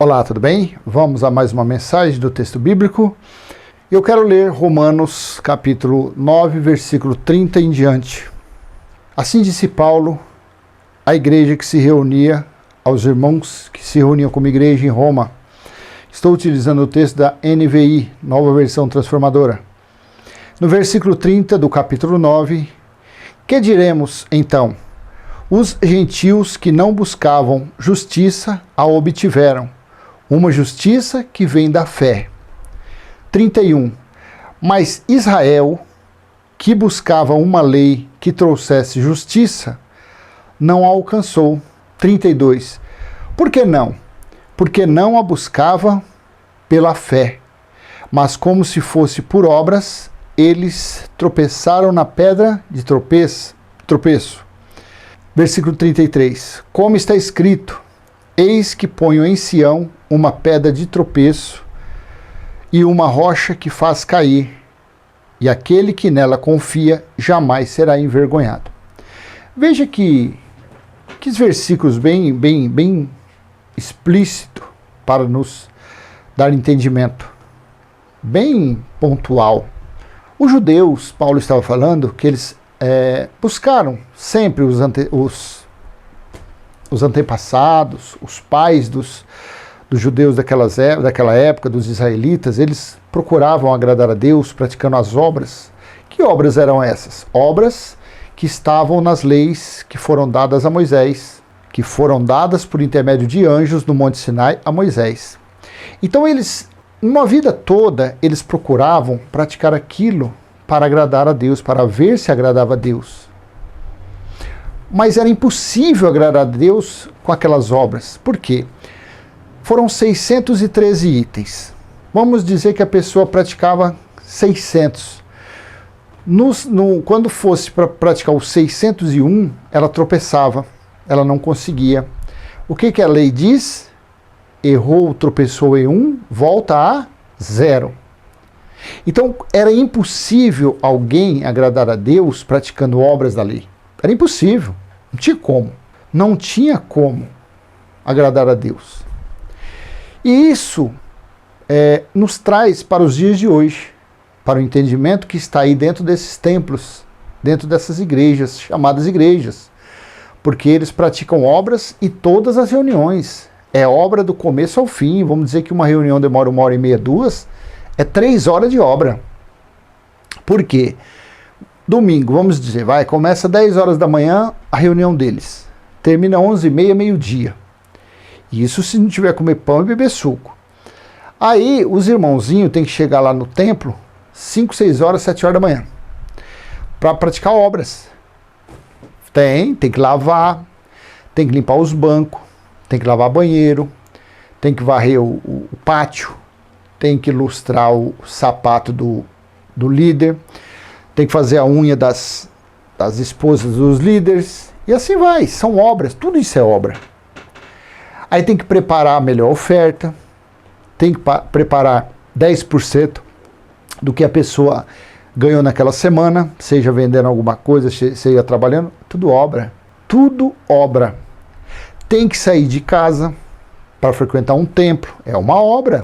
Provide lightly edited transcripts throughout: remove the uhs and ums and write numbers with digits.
Olá, tudo bem? Vamos a mais uma mensagem do texto bíblico. Eu quero ler Romanos capítulo 9, versículo 30 em diante. Assim disse Paulo à igreja que se reunia, aos irmãos que se reuniam como igreja em Roma. Estou utilizando o texto da NVI, Nova Versão Transformadora. No versículo 30 do capítulo 9, que diremos então? Os gentios que não buscavam justiça a obtiveram, uma justiça que vem da fé. 31. Mas Israel, que buscava uma lei que trouxesse justiça, não a alcançou. 32. Por que não? Porque não a buscava pela fé, mas como se fosse por obras, eles tropeçaram na pedra de tropeço. Versículo 33. Como está escrito: eis que ponho em Sião uma pedra de tropeço e uma rocha que faz cair, e aquele que nela confia jamais será envergonhado. Veja que versículos bem explícito para nos dar entendimento, bem pontual. Os judeus, Paulo estava falando, que eles buscaram sempre os antepassados, os pais dos judeus daquela época, dos israelitas, eles procuravam agradar a Deus praticando as obras. Que obras eram essas? Obras que estavam nas leis que foram dadas a Moisés, que foram dadas por intermédio de anjos no Monte Sinai a Moisés. Então eles, uma vida toda, eles procuravam praticar aquilo para agradar a Deus, para ver se agradava a Deus. Mas era impossível agradar a Deus com aquelas obras. Por quê? Foram 613 itens. Vamos dizer que a pessoa praticava 600. Quando fosse para praticar o 601, ela tropeçava, ela não conseguia. O que a lei diz? Errou, tropeçou em 1, volta a 0. Então, era impossível alguém agradar a Deus praticando obras da lei. Era impossível. Não tinha como. Não tinha como agradar a Deus. E isso nos traz para os dias de hoje, para o entendimento que está aí dentro desses templos, dentro dessas igrejas, chamadas igrejas. Porque eles praticam obras e todas as reuniões. É obra do começo ao fim. Vamos dizer que uma reunião demora 1h30, 2, é 3 horas de obra. Por quê? Domingo, vamos dizer, começa 10 horas da manhã a reunião deles. Termina 11h30, meio-dia. Isso se não tiver comer pão e beber suco. Aí os irmãozinhos têm que chegar lá no templo 5, 6 horas, 7 horas da manhã para praticar obras. Tem que lavar, tem que limpar os bancos, tem que lavar banheiro, tem que varrer o pátio, tem que lustrar o sapato do líder, tem que fazer a unha das esposas dos líderes, e assim vai, são obras, tudo isso é obra. Aí tem que preparar a melhor oferta, tem que preparar 10% do que a pessoa ganhou naquela semana, seja vendendo alguma coisa, seja trabalhando, tudo obra. Tudo obra. Tem que sair de casa para frequentar um templo, é uma obra.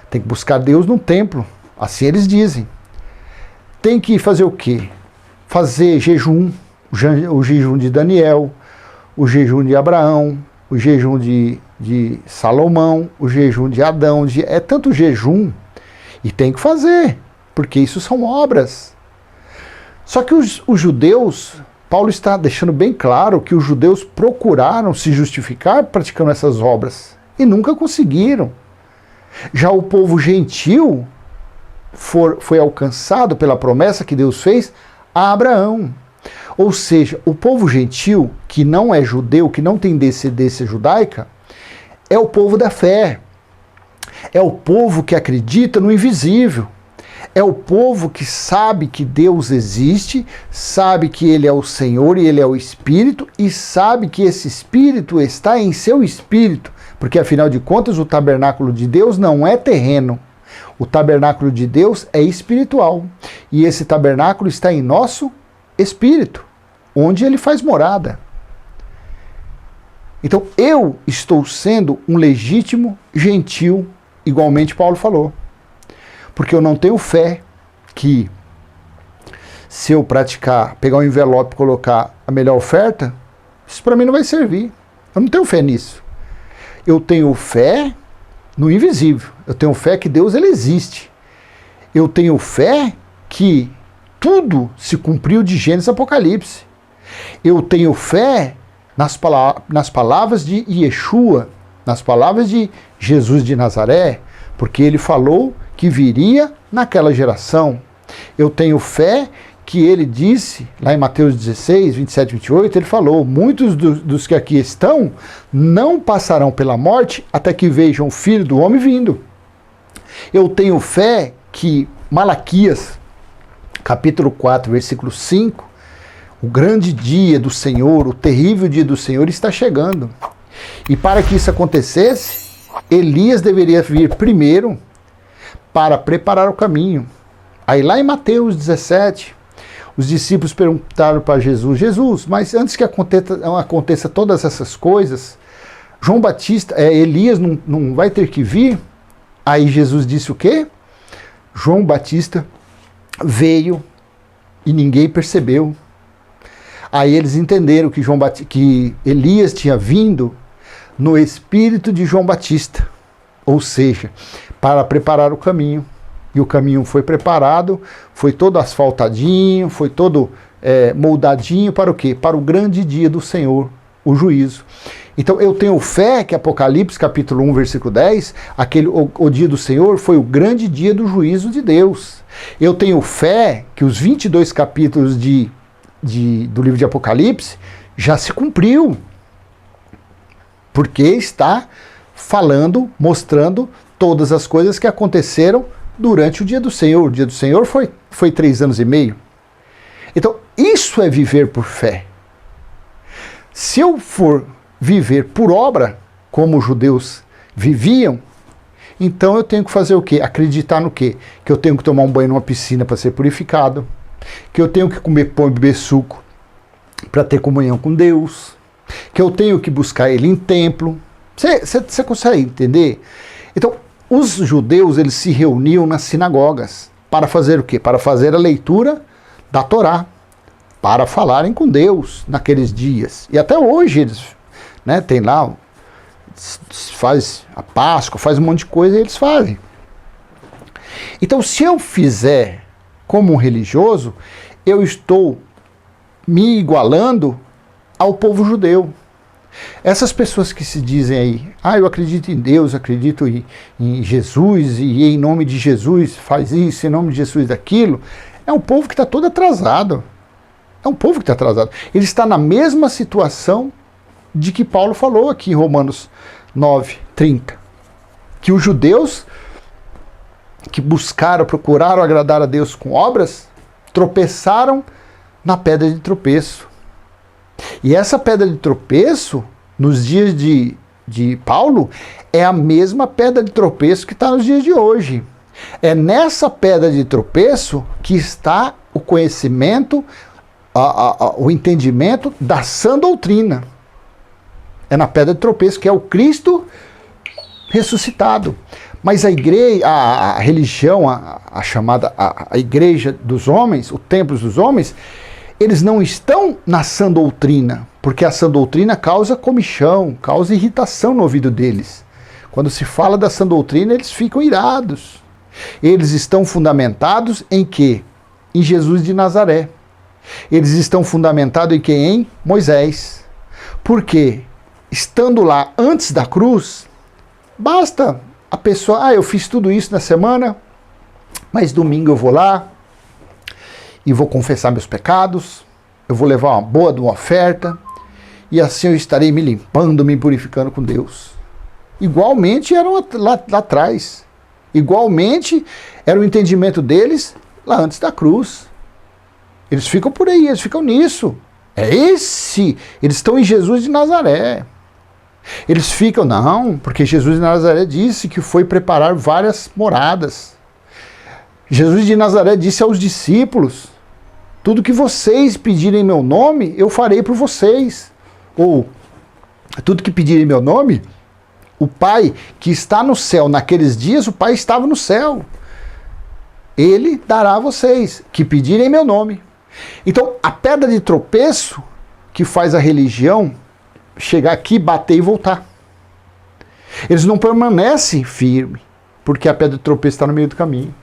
Tem que buscar Deus no templo, assim eles dizem. Tem que fazer o quê? Fazer jejum, o jejum de Daniel, o jejum de Abraão, o jejum de Salomão, o jejum de Adão. É tanto jejum, e tem que fazer, porque isso são obras. Só que os judeus, Paulo está deixando bem claro que os judeus procuraram se justificar praticando essas obras, e nunca conseguiram. Já o povo gentil foi alcançado pela promessa que Deus fez a Abraão. Ou seja, o povo gentil, que não é judeu, que não tem descendência judaica, é o povo da fé. É o povo que acredita no invisível. É o povo que sabe que Deus existe, sabe que Ele é o Senhor e Ele é o Espírito, e sabe que esse Espírito está em seu Espírito, porque afinal de contas o tabernáculo de Deus não é terreno. O tabernáculo de Deus é espiritual, e esse tabernáculo está em nosso espírito, onde Ele faz morada. Então eu estou sendo um legítimo gentil, igualmente Paulo falou. Porque eu não tenho fé que se eu praticar, pegar um envelope e colocar a melhor oferta, isso para mim não vai servir. Eu não tenho fé nisso. Eu tenho fé no invisível. Eu tenho fé que Deus ele existe. Eu tenho fé que tudo se cumpriu de Gênesis a Apocalipse. Eu tenho fé nas palavras de Yeshua, nas palavras de Jesus de Nazaré, porque ele falou que viria naquela geração. Eu tenho fé que ele disse, lá em Mateus 16, 27 e 28, ele falou, muitos dos que aqui estão não passarão pela morte até que vejam o Filho do Homem vindo. Eu tenho fé que Malaquias, capítulo 4, versículo 5, o grande dia do Senhor, o terrível dia do Senhor está chegando. E para que isso acontecesse, Elias deveria vir primeiro para preparar o caminho. Aí lá em Mateus 17, os discípulos perguntaram para Jesus, Jesus, mas antes que aconteça todas essas coisas, João Batista, Elias não vai ter que vir? Aí Jesus disse o quê? João Batista veio e ninguém percebeu. Aí eles entenderam que Elias tinha vindo no espírito de João Batista, ou seja, para preparar o caminho. E o caminho foi preparado, foi todo asfaltadinho, foi todo moldadinho para o quê? Para o grande dia do Senhor, o juízo. Então eu tenho fé que Apocalipse capítulo 1, versículo 10, o dia do Senhor foi o grande dia do juízo de Deus. Eu tenho fé que os 22 capítulos do livro de Apocalipse já se cumpriu, porque está falando, mostrando todas as coisas que aconteceram durante o dia do Senhor. O dia do Senhor foi 3 anos e meio. Então, isso é viver por fé. Se eu for viver por obra, como os judeus viviam, então eu tenho que fazer o quê? Acreditar no quê? Que eu tenho que tomar um banho numa piscina para ser purificado, que eu tenho que comer pão e beber suco para ter comunhão com Deus, que eu tenho que buscar Ele em templo. Você consegue entender? Então, os judeus, eles se reuniam nas sinagogas para fazer o quê? Para fazer a leitura da Torá, para falarem com Deus naqueles dias. E até hoje eles, tem lá, faz a Páscoa, faz um monte de coisa e eles fazem. Então, se eu fizer como um religioso, eu estou me igualando ao povo judeu. Essas pessoas que se dizem aí, eu acredito em Deus, acredito em Jesus, e em nome de Jesus faz isso, em nome de Jesus daquilo, é um povo que está todo atrasado. É um povo que está atrasado. Ele está na mesma situação de que Paulo falou aqui em Romanos 9, 30. Que os judeus que procuraram agradar a Deus com obras, tropeçaram na pedra de tropeço. E essa pedra de tropeço, nos dias de Paulo, é a mesma pedra de tropeço que está nos dias de hoje. É nessa pedra de tropeço que está o conhecimento, o entendimento da sã doutrina. É na pedra de tropeço, que é o Cristo ressuscitado. Mas a igreja, a religião, a chamada a igreja dos homens, o templo dos homens, eles não estão na sã doutrina, porque a sã doutrina causa comichão, causa irritação no ouvido deles. Quando se fala da sã doutrina, eles ficam irados. Eles estão fundamentados em quê? Em Jesus de Nazaré. Eles estão fundamentados em quem? Em Moisés. Porque, estando lá antes da cruz, basta a pessoa, eu fiz tudo isso na semana, mas domingo eu vou lá e vou confessar meus pecados, eu vou levar uma boa de uma oferta, e assim eu estarei me limpando, me purificando com Deus. Igualmente eram lá atrás. Igualmente era o entendimento deles lá antes da cruz. Eles ficam por aí, eles ficam nisso. Eles estão em Jesus de Nazaré. Eles ficam, não, porque Jesus de Nazaré disse que foi preparar várias moradas. Jesus de Nazaré disse aos discípulos, tudo que vocês pedirem em meu nome, eu farei por vocês. Ou tudo que pedirem em meu nome, o Pai que está no céu, naqueles dias o Pai estava no céu. Ele dará a vocês, que pedirem em meu nome. Então, a pedra de tropeço que faz a religião chegar aqui, bater e voltar. Eles não permanecem firmes, porque a pedra de tropeço está no meio do caminho.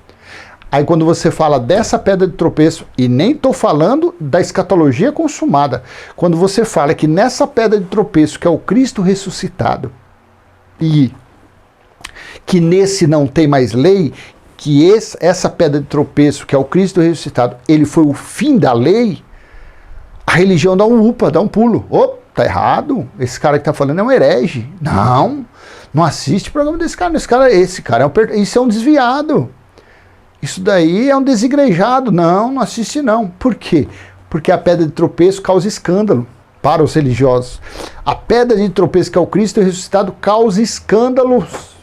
Aí quando você fala dessa pedra de tropeço, e nem estou falando da escatologia consumada, quando você fala que nessa pedra de tropeço, que é o Cristo ressuscitado, e que nesse não tem mais lei, que essa pedra de tropeço, que é o Cristo ressuscitado, ele foi o fim da lei, a religião dá um upa, dá um pulo. Tá errado, esse cara que está falando é um herege. Não assiste o programa desse cara. Esse cara isso é um desviado. Isso daí é um desigrejado. Não assiste não. Por quê? Porque a pedra de tropeço causa escândalo para os religiosos. A pedra de tropeço, que é o Cristo ressuscitado, causa escândalos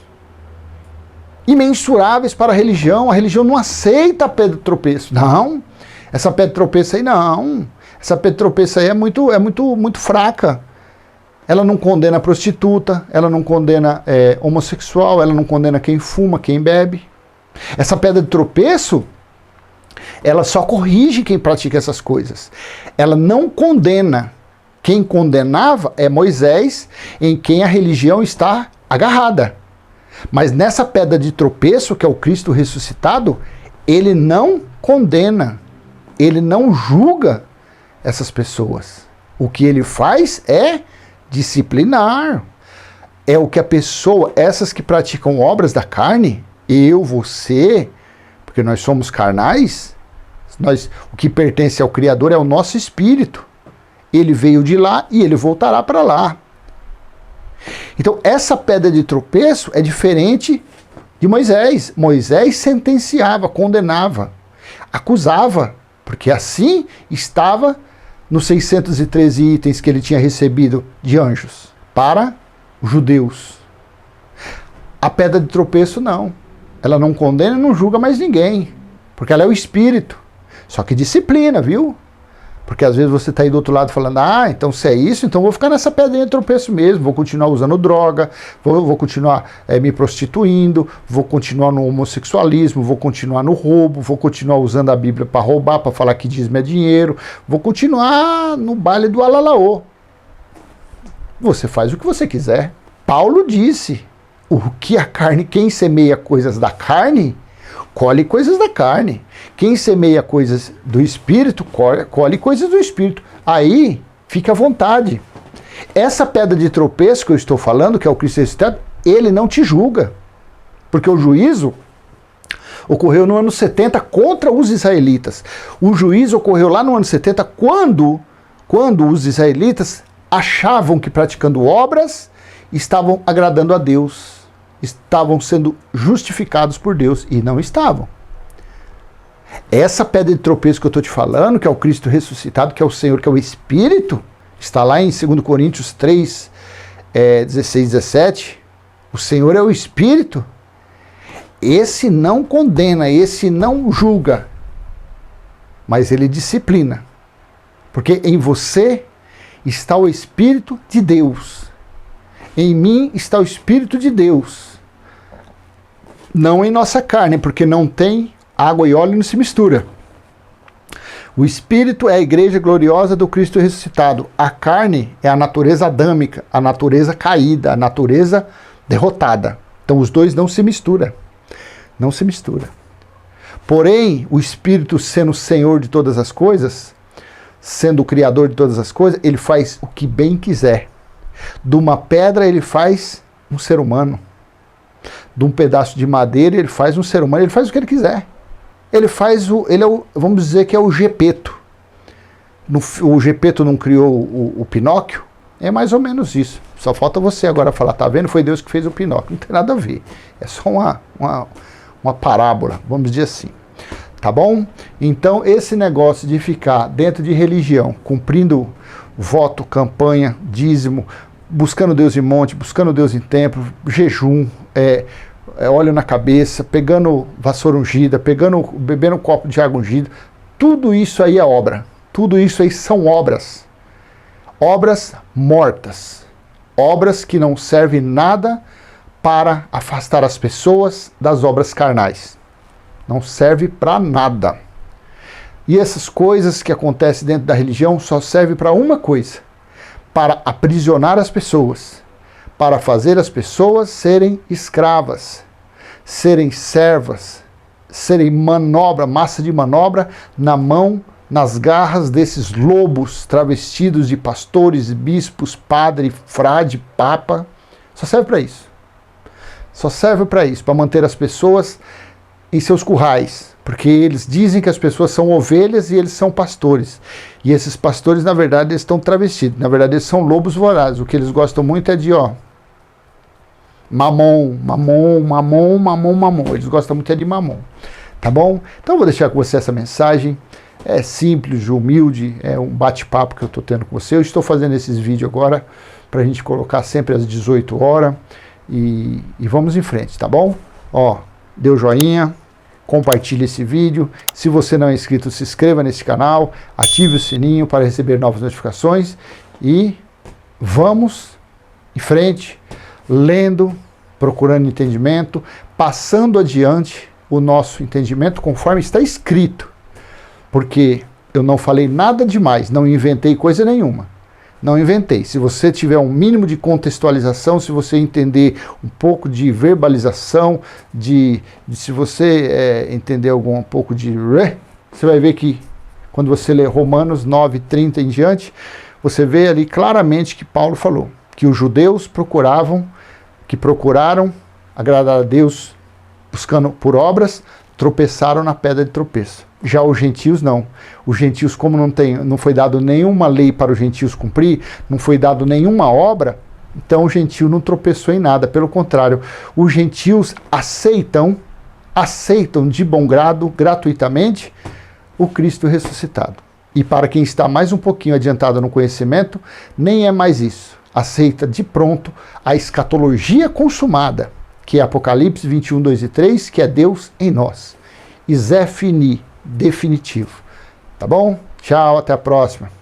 imensuráveis para a religião. A religião não aceita a pedra de tropeço. Não. Essa pedra de tropeço aí não. Essa pedra de tropeço aí é muito fraca. Ela não condena prostituta, ela não condena homossexual, ela não condena quem fuma, quem bebe. Essa pedra de tropeço, ela só corrige quem pratica essas coisas. Ela não condena. Quem condenava é Moisés, em quem a religião está agarrada. Mas nessa pedra de tropeço, que é o Cristo ressuscitado, ele não condena, ele não julga essas pessoas. O que ele faz é disciplinar. É o que a pessoa, essas que praticam obras da carne, eu, você, porque nós somos carnais, o que pertence ao Criador é o nosso espírito. Ele veio de lá e ele voltará para lá. Então, essa pedra de tropeço é diferente de Moisés. Moisés sentenciava, condenava, acusava, porque assim estava nos 613 itens que ele tinha recebido de anjos para os judeus. A pedra de tropeço não. Ela não condena e não julga mais ninguém, porque ela é o espírito. Só que disciplina, viu? Porque às vezes você está aí do outro lado falando, então se é isso, então vou ficar nessa pedrinha de tropeço mesmo, vou continuar usando droga, vou continuar me prostituindo, vou continuar no homossexualismo, vou continuar no roubo, vou continuar usando a Bíblia para roubar, para falar que dízimo é dinheiro, vou continuar no baile do alalaô. Você faz o que você quiser. Paulo disse, o que a carne, quem semeia coisas da carne, colhe coisas da carne. Quem semeia coisas do Espírito, colhe coisas do Espírito. Aí, fica à vontade. Essa pedra de tropeço que eu estou falando, que é o Cristo ressuscitado, ele não te julga. Porque o juízo ocorreu no ano 70 contra os israelitas. O juízo ocorreu lá no ano 70 quando os israelitas achavam que praticando obras estavam agradando a Deus. Estavam sendo justificados por Deus e não estavam. Essa pedra de tropeço que eu estou te falando, que é o Cristo ressuscitado, que é o Senhor, que é o Espírito, está lá em 2 Coríntios 3, 16, 17. O Senhor é o Espírito. Esse não condena, esse não julga, mas ele disciplina. Porque em você está o Espírito de Deus. Em mim está o Espírito de Deus. Não em nossa carne, porque não tem água e óleo, não se mistura. O Espírito é a igreja gloriosa do Cristo ressuscitado. A carne é a natureza adâmica, a natureza caída, a natureza derrotada. Então os dois não se misturam. Não se mistura. Porém, o Espírito sendo o Senhor de todas as coisas, sendo o Criador de todas as coisas, ele faz o que bem quiser. De uma pedra ele faz um ser humano. De um pedaço de madeira ele faz um ser humano. Ele faz o que ele quiser. Vamos dizer que é o Gepeto. O Gepeto não criou o Pinóquio? É mais ou menos isso. Só falta você agora falar, tá vendo? Foi Deus que fez o Pinóquio. Não tem nada a ver. É só uma parábola, vamos dizer assim. Tá bom? Então, esse negócio de ficar dentro de religião, cumprindo voto, campanha, dízimo, buscando Deus em monte, buscando Deus em templo, jejum, óleo na cabeça, pegando vassoura ungida, bebendo um copo de água ungida, tudo isso aí é obra. Tudo isso aí são obras. Obras mortas. Obras que não servem nada para afastar as pessoas das obras carnais. Não serve para nada. E essas coisas que acontecem dentro da religião só servem para uma coisa: para aprisionar as pessoas, para fazer as pessoas serem escravas, serem servas, serem massa de manobra na mão, nas garras desses lobos travestidos de pastores, bispos, padre, frade, papa. Só serve para isso. Só serve para isso, para manter as pessoas em seus currais, porque eles dizem que as pessoas são ovelhas e eles são pastores. E esses pastores, na verdade, eles estão travestidos. Na verdade, eles são lobos vorazes. O que eles gostam muito é de, mamon. Eles gostam muito é de mamon. Tá bom? Então eu vou deixar com você essa mensagem. É simples, humilde, é um bate-papo que eu estou tendo com você. Eu estou fazendo esses vídeos agora para a gente colocar sempre às 18 horas. E vamos em frente, tá bom? Dê o joinha, compartilhe esse vídeo. Se você não é inscrito, se inscreva nesse canal, ative o sininho para receber novas notificações e vamos em frente, lendo, procurando entendimento, passando adiante o nosso entendimento conforme está escrito, porque eu não falei nada demais, não inventei coisa nenhuma. Não inventei. Se você tiver um mínimo de contextualização, se você entender um pouco de verbalização, se você entender um pouco de... Você vai ver que quando você lê Romanos 9:30 em diante, você vê ali claramente que Paulo falou que os judeus procuraram agradar a Deus buscando por obras, tropeçaram na pedra de tropeço. Já os gentios não. Os gentios, como não foi dado nenhuma lei para os gentios cumprir, não foi dado nenhuma obra, então o gentio não tropeçou em nada. Pelo contrário, os gentios aceitam de bom grado, gratuitamente, o Cristo ressuscitado. E para quem está mais um pouquinho adiantado no conhecimento, nem é mais isso. Aceita de pronto a escatologia consumada, que é Apocalipse 21, 2 e 3, que é Deus em nós. Isé fini, definitivo. Tá bom? Tchau, até a próxima.